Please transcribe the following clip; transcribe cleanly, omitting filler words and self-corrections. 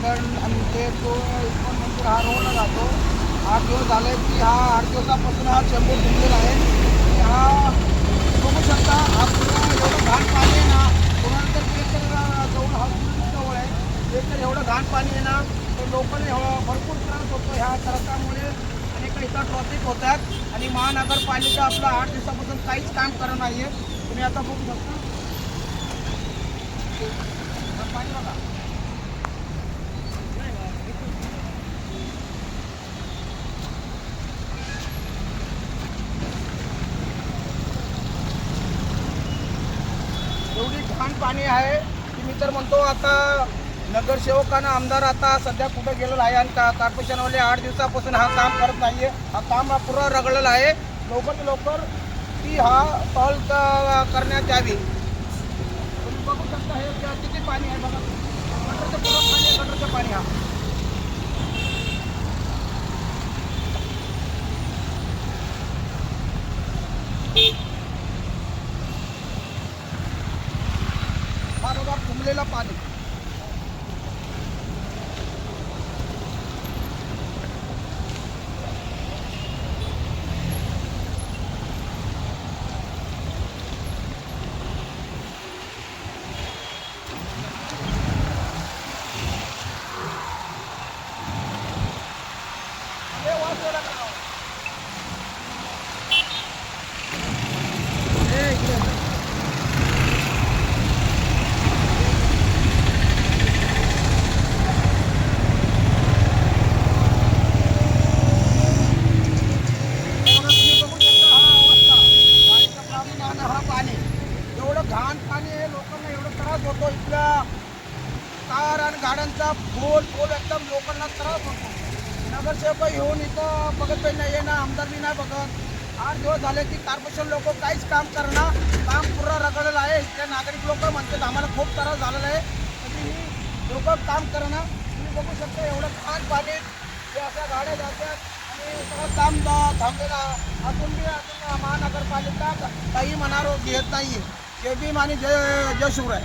Garden आणि ते तो इस्कॉन मंदिर हा रोडला जातो. 8 दिवस झाले की 8 दिवसापासून हा चेंबूर तुंबलेला आहे. आणि हा बघू शकता, हा पूर्ण एवढं घाण पाणी आहे ना. कोणाला तर पेकर जवळ हा पूर्ण जवळ आहे. पेकर एवढं घाण पाणी आहे ना, तर लोकांना भरपूर त्रास होतो ह्या तडकामुळे. अनेक इथं ट्रॉफिक होतात आणि महानगरपालिका आपलं 8 दिवसापासून काहीच काम करत नाही आहे. तुम्ही आता बघू शकता पाणी बघा. एवढी घाण पाणी आहे की मी तर म्हणतो आता नगरसेवकांना आमदार आता सध्या कुठे गेलेला आहे आणि कॉर्पोरेशनवाले 8 दिवसापासून हा काम करत नाही आहे. हा काम पुरा रगडलेला आहे. लवकर लवकर ती हा सॉल्व करण्यात यावी. तुम्ही बघू शकता हे किती पाणी आहे बघा. गटरचं पूर्ण पाणी आहे, गटरचं पाणी हा. हा बघा तुंबलेला पाणी. हे वाचवलं का? हे इकडे. हा पाणी एवढं घाण पाणी आहे. लोकांना एवढा त्रास होतो. इथल्या कार आणि गाड्यांचा पोल एकदम लोकांना त्रास होतो. नगरसेवक येऊन इथं बघत नाही ना, आमदार बी नाही बघत. 8 दिवस झाले की कॉर्पोरेशन लोक काहीच काम करणार. काम पुरा रगडलेलं आहे. इथले नागरिक लोक म्हणतात आम्हाला खूप त्रास झालेला आहे, तरी लोक काम करणार. तुम्ही बघू शकता एवढं घाण पाणी. हे अशा गाड्या जातात आणि सगळं काम थांबलेला. अजून महानगरपालिका काही मनावर घेत नाही. जय भीम आणि जय शिवराय.